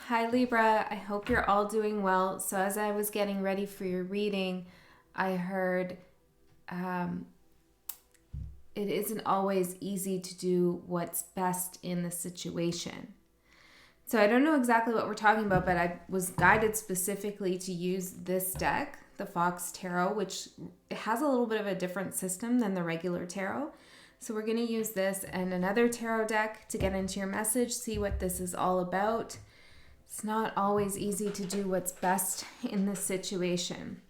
Hi Libra, I hope you're all doing well. So as I was getting ready for your reading, I heard it isn't always easy to do what's best in the situation. So I don't know exactly what we're talking about, but I was guided specifically to use this deck, the Fox Tarot, which has a little bit of a different system than the regular tarot. So we're going to use this and another tarot deck to get into your message, see what this is all about. It's not always easy to do what's best in this situation.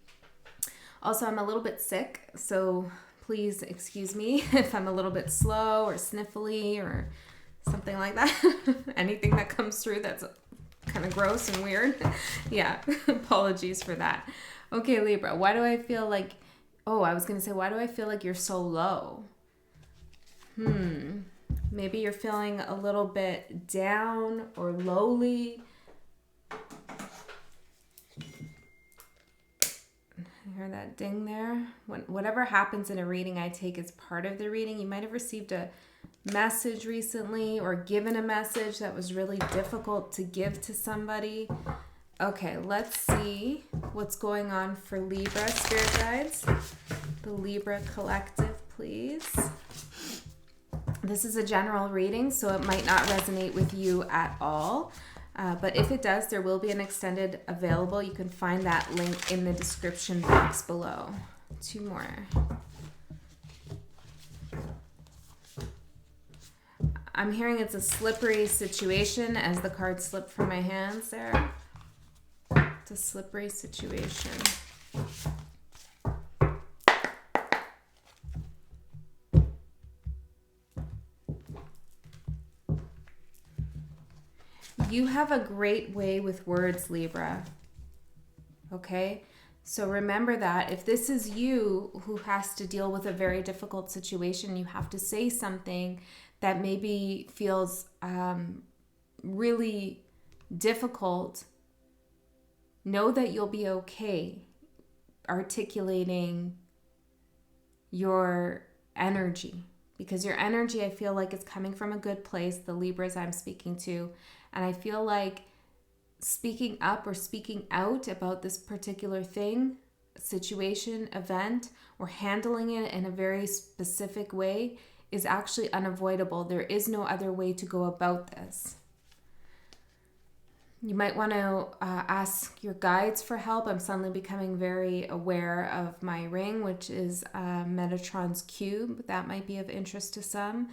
Also, I'm a little bit sick, so please excuse me if I'm a little bit slow or sniffly or something like that. Anything that comes through that's kind of gross and weird. Yeah, apologies for that. Okay, Libra, why do I feel like... why do I feel like you're so low? Maybe you're feeling a little bit down or lowly. Hear that ding there? Whatever happens in a reading, I take as part of the reading. You might have received a message recently or given a message that was really difficult to give to somebody. Okay, let's see what's going on for Libra, Spirit Guides. The Libra Collective, please. This is a general reading, so it might not resonate with you at all. But if it does, there will be an extended available. You can find that link in the description box below. Two more. I'm hearing it's a slippery situation as the cards slip from my hands there. It's a slippery situation. You have a great way with words, Libra. Okay? So remember that if this is you who has to deal with a very difficult situation, you have to say something that maybe feels really difficult. Know that you'll be okay articulating your energy, because your energy, I feel like, is coming from a good place, the Libras I'm speaking to. And I feel like speaking up or speaking out about this particular thing, situation, event, or handling it in a very specific way is actually unavoidable. There is no other way to go about this. You might want to ask your guides for help. I'm suddenly becoming very aware of my ring, which is Metatron's cube. That might be of interest to some.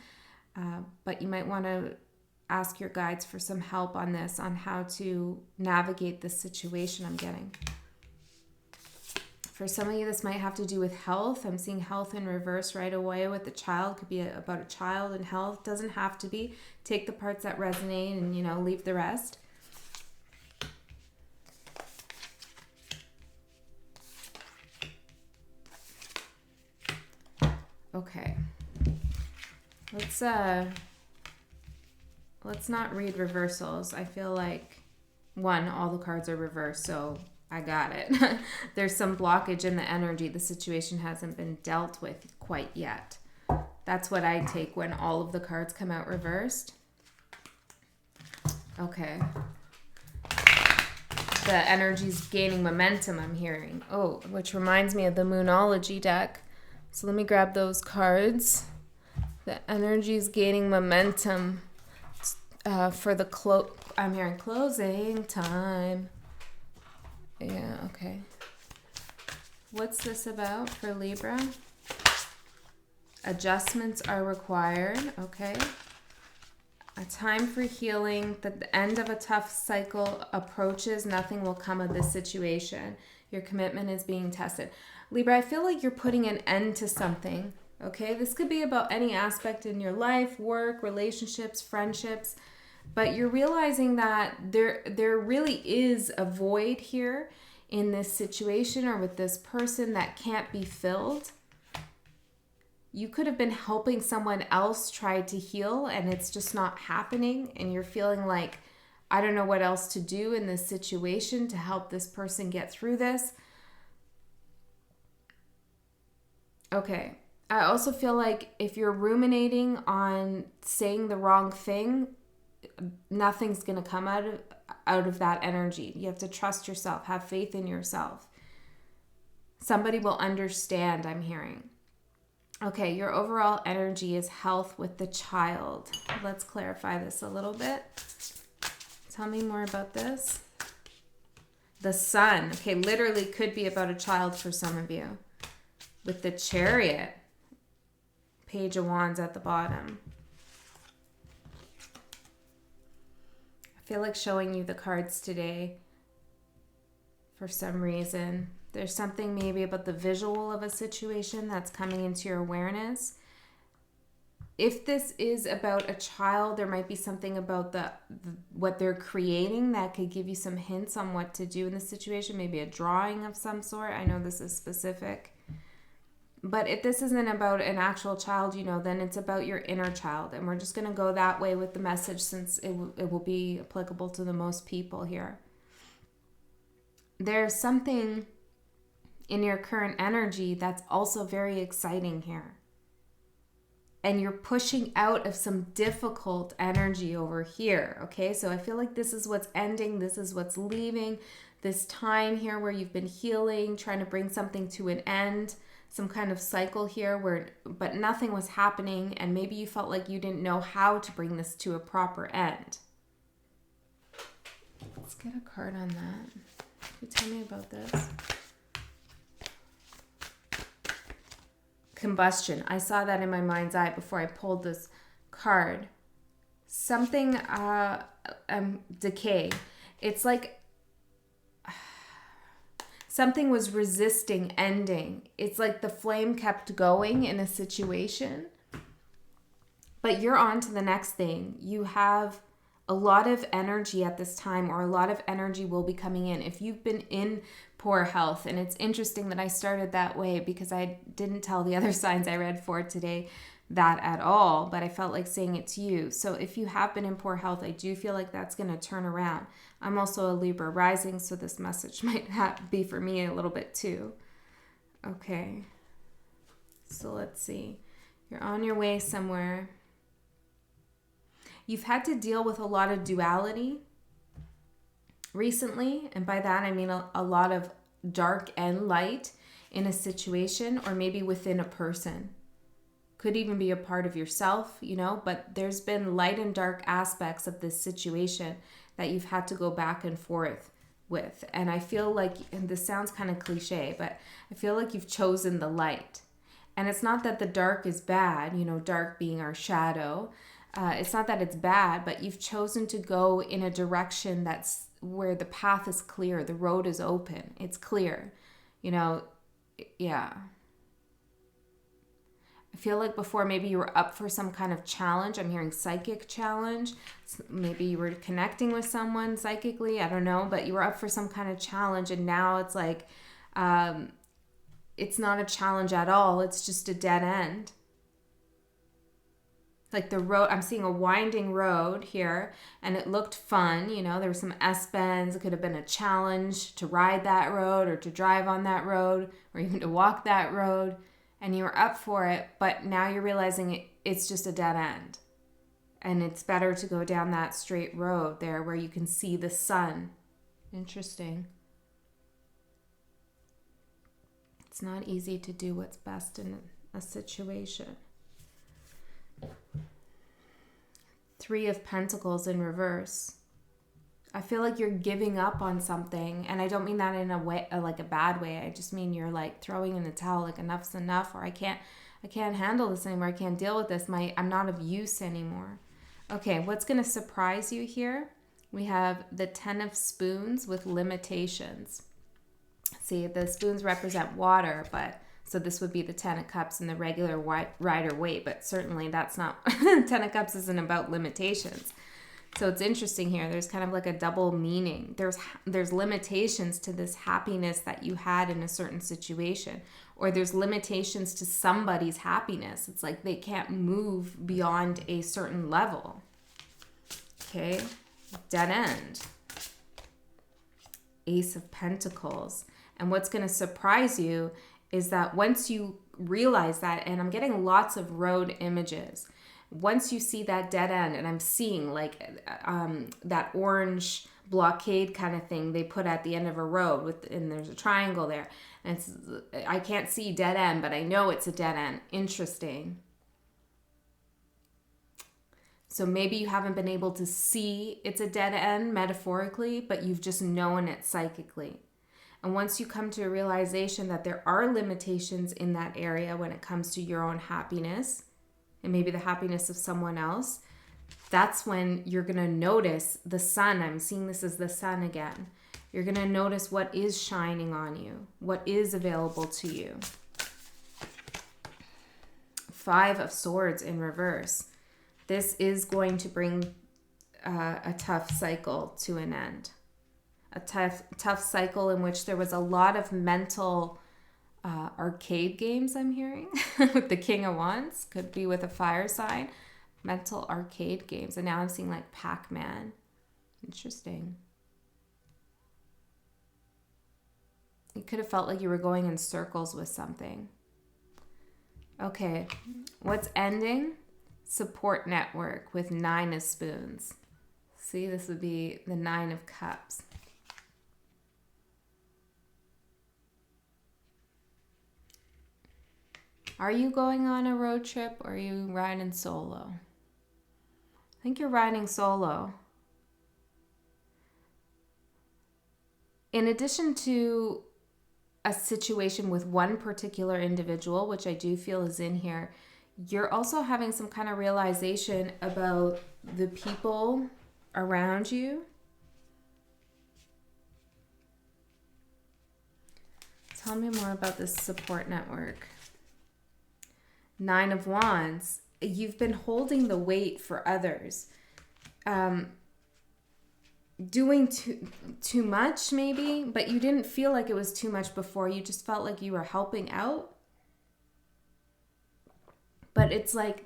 But you might want to ask your guides for some help on this, on how to navigate this situation I'm getting. For some of you, this might have to do with health. I'm seeing health in reverse right away with the child. Could be about a child and health. Doesn't have to be. Take the parts that resonate and, leave the rest. Okay. Let's not read reversals. I feel like, all the cards are reversed, so I got it. There's some blockage in the energy. The situation hasn't been dealt with quite yet. That's what I take when all of the cards come out reversed. Okay. The energy's gaining momentum, I'm hearing. Which reminds me of the Moonology deck. So let me grab those cards. The energy's gaining momentum. For the I'm hearing closing time. Yeah, okay. What's this about for Libra? Adjustments are required, okay. A time for healing. That the end of a tough cycle approaches. Nothing will come of this situation. Your commitment is being tested. Libra, I feel like you're putting an end to something, okay? This could be about any aspect in your life, work, relationships, friendships. But you're realizing that there really is a void here in this situation or with this person that can't be filled. You could have been helping someone else try to heal and it's just not happening. And you're feeling like, I don't know what else to do in this situation to help this person get through this. Okay. I also feel like if you're ruminating on saying the wrong thing, nothing's going to come out of that energy. You have to trust yourself, have faith in yourself. Somebody will understand, I'm hearing. Okay, your overall energy is health with the child. Let's clarify this a little bit. Tell me more about this. The sun. Okay, literally could be about a child for some of you. With the Chariot. Page of Wands at the bottom. I feel like showing you the cards today for some reason. There's something maybe about the visual of a situation that's coming into your awareness. If this is about a child, there might be something about what they're creating that could give you some hints on what to do in the situation. Maybe a drawing of some sort. I know this is specific. But if this isn't about an actual child, then it's about your inner child. And we're just going to go that way with the message since it will be applicable to the most people here. There's something in your current energy that's also very exciting here. And you're pushing out of some difficult energy over here, okay? So I feel like this is what's ending, this is what's leaving, this time here where you've been healing, trying to bring something to an end, some kind of cycle here but nothing was happening, and maybe you felt like you didn't know how to bring this to a proper end. Let's get a card on that. Can you tell me about this? Combustion. I saw that in my mind's eye before I pulled this card. Something, decay. It's like something was resisting ending. It's like the flame kept going in a situation, but you're on to the next thing. You have a lot of energy at this time, or a lot of energy will be coming in. If you've been in poor health, and it's interesting that I started that way because I didn't tell the other signs I read for today that at all, but I felt like saying it to you. So if you have been in poor health, I do feel like that's going to turn around. I'm also a Libra rising, so this message might be for me a little bit too. Okay, so let's see. You're on your way somewhere. You've had to deal with a lot of duality recently, and by that I mean a lot of dark and light in a situation, or maybe within a person. Could even be a part of yourself, but there's been light and dark aspects of this situation that you've had to go back and forth with. And I feel like, and this sounds kind of cliche, but I feel like you've chosen the light. And it's not that the dark is bad, dark being our shadow. It's not that it's bad, but you've chosen to go in a direction that's where the path is clear, the road is open, it's clear, yeah. I feel like before maybe you were up for some kind of challenge. I'm hearing psychic challenge. Maybe you were connecting with someone psychically, I don't know, but you were up for some kind of challenge, and now it's like, it's not a challenge at all, it's just a dead end. Like the road, I'm seeing a winding road here, and it looked fun. There were some S-bends. It could have been a challenge to ride that road, or to drive on that road, or even to walk that road. And you were up for it, but now you're realizing it's just a dead end. And it's better to go down that straight road there where you can see the sun. Interesting. It's not easy to do what's best in a situation. 3 of Pentacles in reverse. I feel like you're giving up on something, and I don't mean that in a way, like a bad way. I just mean you're like throwing in the towel, like enough's enough, or I can't handle this anymore. I can't deal with this. I'm not of use anymore. Okay, what's going to surprise you here? We have the 10 of Spoons with limitations. See, the spoons represent water, but so this would be the 10 of Cups in the regular Rider Waite, but certainly that's not, 10 of Cups isn't about limitations. So it's interesting here. There's kind of like a double meaning. There's limitations to this happiness that you had in a certain situation, or there's limitations to somebody's happiness. It's like they can't move beyond a certain level. Okay, dead end. Ace of Pentacles. And what's going to surprise you is that once you realize that, and I'm getting lots of road images, Once you see that dead end, and I'm seeing like that orange blockade kind of thing they put at the end of a road and there's a triangle there, and I can't see dead end, but I know it's a dead end. Interesting. So maybe you haven't been able to see it's a dead end metaphorically, but you've just known it psychically. And once you come to a realization that there are limitations in that area when it comes to your own happiness and maybe the happiness of someone else, that's when you're going to notice the sun. I'm seeing this as the sun again. You're going to notice what is shining on you, what is available to you. 5 of Swords in reverse. This is going to bring a tough cycle to an end. A tough cycle in which there was a lot of mental arcade games, I'm hearing, with the King of Wands. Could be with a fire sign. Mental arcade games. And now I'm seeing like Pac-Man. Interesting. You could have felt like you were going in circles with something. Okay, what's ending? Support network with 9 of Spoons. See, this would be the 9 of Cups. Are you going on a road trip or are you riding solo? I think you're riding solo. In addition to a situation with one particular individual, which I do feel is in here, you're also having some kind of realization about the people around you. Tell me more about this support network. 9 of Wands. You've been holding the weight for others. Doing too much maybe, but you didn't feel like it was too much before. You just felt like you were helping out. But it's like,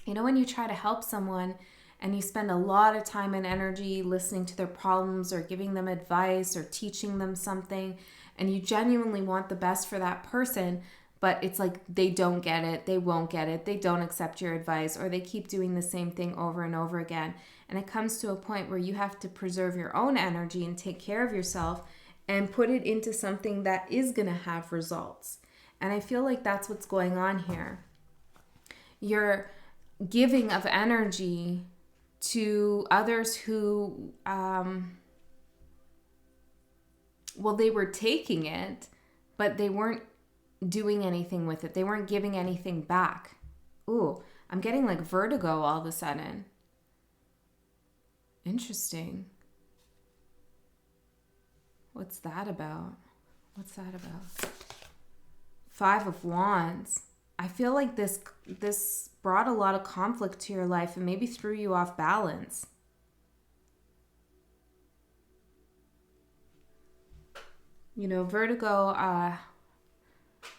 you know, when you try to help someone and you spend a lot of time and energy listening to their problems or giving them advice or teaching them something, and you genuinely want the best for that person, but it's like they don't get it, they won't get it, they don't accept your advice, or they keep doing the same thing over and over again. And it comes to a point where you have to preserve your own energy and take care of yourself and put it into something that is going to have results. And I feel like that's what's going on here. You're giving of energy to others who, they were taking it, but they weren't doing anything with it. They weren't giving anything back. Ooh, I'm getting like vertigo all of a sudden. Interesting. What's that about? 5 of Wands. I feel like this brought a lot of conflict to your life and maybe threw you off balance. You know, vertigo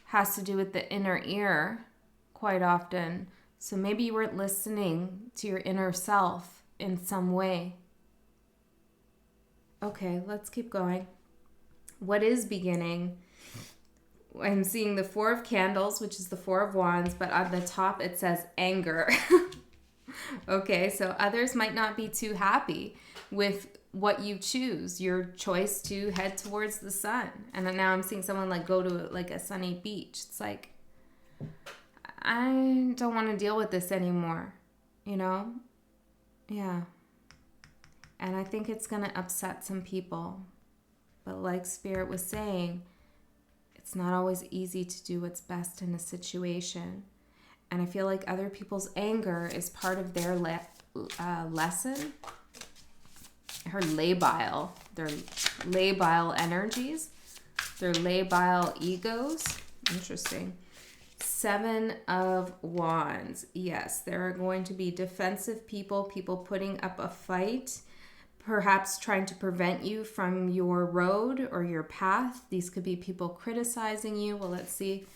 has to do with the inner ear quite often. So maybe you weren't listening to your inner self in some way. Okay, let's keep going. What is beginning? I'm seeing the 4 of Candles, which is the 4 of Wands, but on the top it says anger. Okay, so others might not be too happy with what you choose, your choice to head towards the sun. And then now I'm seeing someone like go to like a sunny beach. It's like, I don't want to deal with this anymore, you know? Yeah. And I think it's going to upset some people. But like Spirit was saying, it's not always easy to do what's best in a situation. And I feel like other people's anger is part of their lesson. Her labile, their labile energies, their labile egos. Interesting. 7 of Wands. Yes, there are going to be defensive people putting up a fight, perhaps trying to prevent you from your road or your path. These could be people criticizing you. Well, let's see.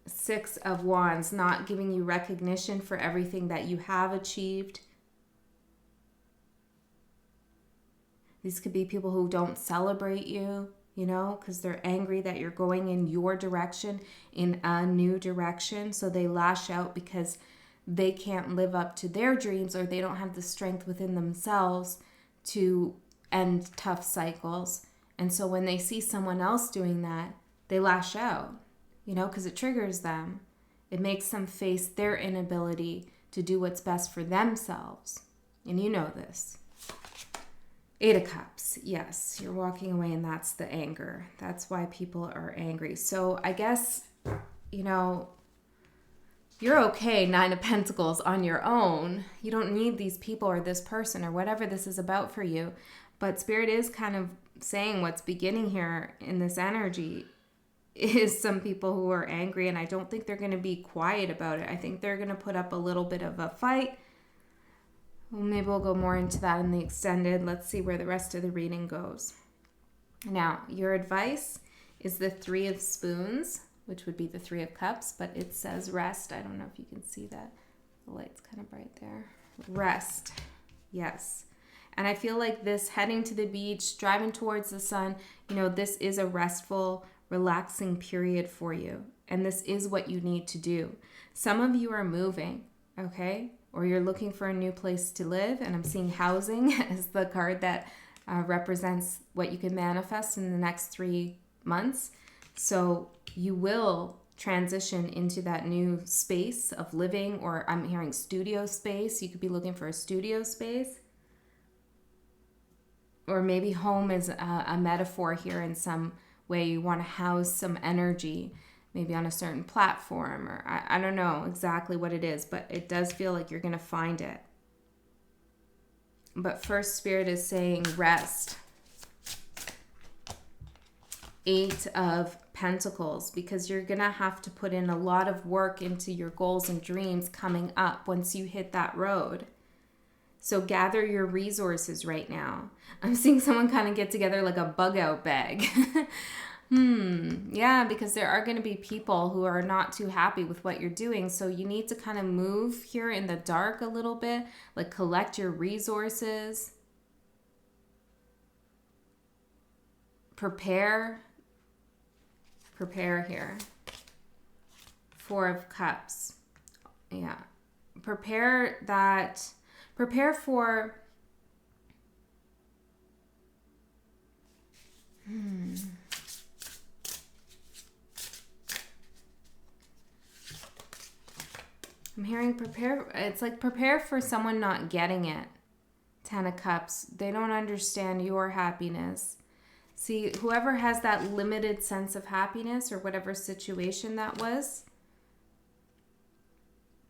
6 of Wands, not giving you recognition for everything that you have achieved. These could be people who don't celebrate you. you know, because they're angry that you're going in your direction, in a new direction. So they lash out because they can't live up to their dreams, or they don't have the strength within themselves to end tough cycles. And so when they see someone else doing that, they lash out, you know, because it triggers them. It makes them face their inability to do what's best for themselves. And you know this. 8 of Cups. Yes, you're walking away, and that's the anger. That's why people are angry. So I guess, you know, you're okay, 9 of Pentacles, on your own. You don't need these people or this person or whatever this is about for you. But Spirit is kind of saying what's beginning here in this energy is some people who are angry, and I don't think they're going to be quiet about it. I think they're going to put up a little bit of a fight. Well, maybe we'll go more into that in the extended. Let's see where the rest of the reading goes. Now, your advice is the 3 of Spoons, which would be the 3 of Cups, but it says rest. I don't know if you can see that. The light's kind of bright there. Rest. Yes. And I feel like this heading to the beach, driving towards the sun, you know, this is a restful, relaxing period for you. And this is what you need to do. Some of you are moving, okay? Or you're looking for a new place to live. And I'm seeing housing as the card that represents what you can manifest in the next 3 months. So you will transition into that new space of living, or I'm hearing studio space. You could be looking for a studio space. Or maybe home is a metaphor here in some way. You want to house some energy, maybe on a certain platform, or I don't know exactly what it is, but it does feel like you're going to find it. But first, Spirit is saying rest. 8 of Pentacles, because you're going to have to put in a lot of work into your goals and dreams coming up once you hit that road. So gather your resources right now. I'm seeing someone kind of get together like a bug out bag. Yeah, because there are going to be people who are not too happy with what you're doing. So you need to kind of move here in the dark a little bit, like collect your resources. Prepare here. 4 of Cups. Yeah. Prepare for I'm hearing prepare. It's like prepare for someone not getting it. 10 of Cups. They don't understand your happiness. See, whoever has that limited sense of happiness, or whatever situation that was,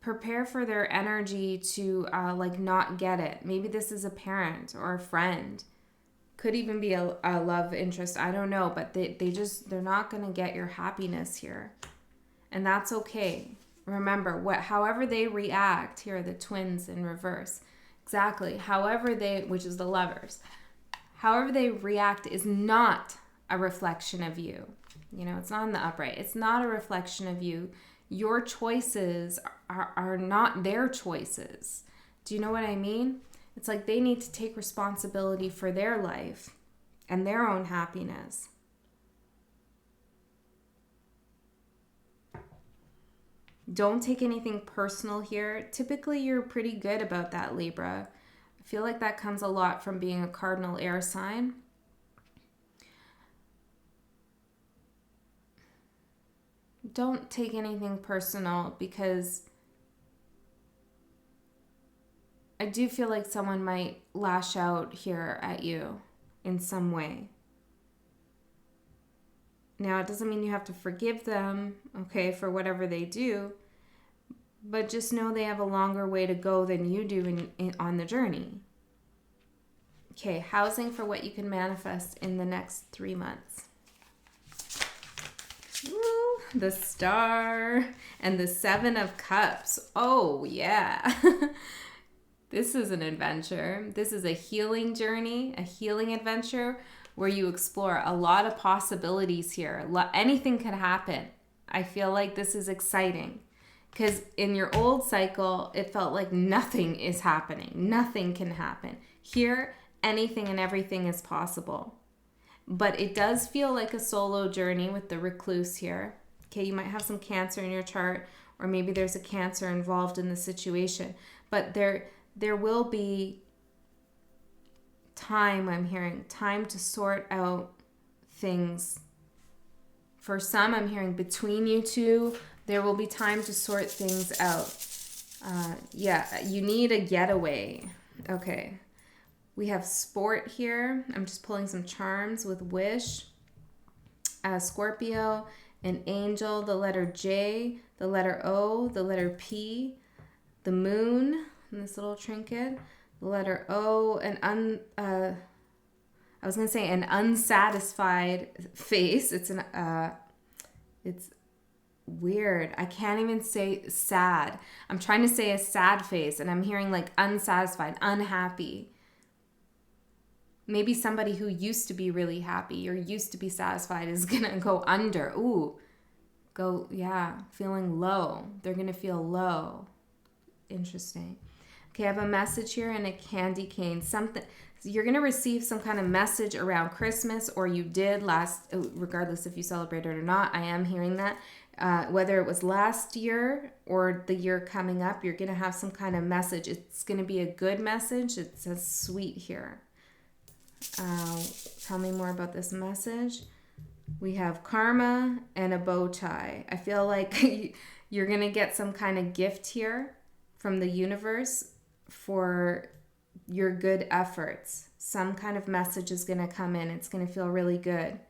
prepare for their energy to like not get it. Maybe this is a parent or a friend. Could even be a love interest. I don't know, but they're not going to get your happiness here. And that's okay. Remember, however they react, here are the twins in reverse. Exactly. Which is the Lovers. However they react is not a reflection of you. You know, it's not in the upright. It's not a reflection of you. Your choices are not their choices. Do you know what I mean? It's like they need to take responsibility for their life and their own happiness. Don't take anything personal here. Typically, you're pretty good about that, Libra. I feel like that comes a lot from being a cardinal air sign. Don't take anything personal, because I do feel like someone might lash out here at you in some way. Now, it doesn't mean you have to forgive them, okay, for whatever they do, but just know they have a longer way to go than you do on the journey. Okay, housing for what you can manifest in the next 3 months. Woo, the Star and the 7 of Cups. Oh, yeah. This is an adventure. This is a healing journey, a healing adventure where you explore a lot of possibilities here. Anything could happen. I feel like this is exciting, because in your old cycle, it felt like nothing is happening. Nothing can happen. Here, anything and everything is possible. but it does feel like a solo journey with the recluse here. Okay, you might have some Cancer in your chart, or maybe there's a Cancer involved in the situation, but there will be time, I'm hearing, time to sort out things. For some, I'm hearing between you two, there will be time to sort things out. Yeah, you need a getaway. Okay. We have sport here. I'm just pulling some charms with wish. Scorpio, an angel, the letter J, the letter O, the letter P, the moon, and this little trinket, the letter O, I was going to say an unsatisfied face. It's weird. I can't even say sad. I'm trying to say a sad face, and I'm hearing like unsatisfied, unhappy. Maybe somebody who used to be really happy or used to be satisfied is going to go under. Feeling low. They're going to feel low. Interesting. Okay, I have a message here and a candy cane. You're going to receive some kind of message around Christmas, or you did regardless if you celebrate it or not. I am hearing that. Whether it was last year or the year coming up, you're going to have some kind of message. It's going to be a good message. It says sweet here. Tell me more about this message. We have karma and a bow tie. I feel like you're going to get some kind of gift here from the universe for your good efforts. Some kind of message is going to come in. It's going to feel really good.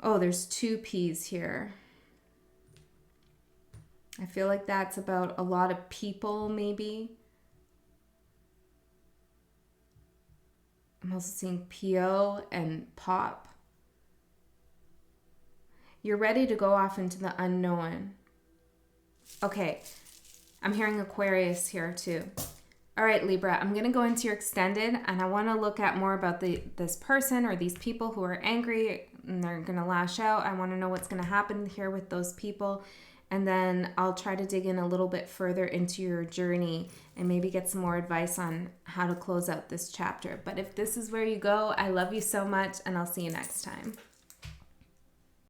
Oh, there's 2 P's here. I feel like that's about a lot of people, maybe. I'm also seeing PO and pop. You're ready to go off into the unknown. Okay, I'm hearing Aquarius here too. All right, Libra, I'm going to go into your extended, and I want to look at more about this person or these people who are angry and they're going to lash out. I want to know what's going to happen here with those people. And then I'll try to dig in a little bit further into your journey and maybe get some more advice on how to close out this chapter. But if this is where you go, I love you so much, and I'll see you next time.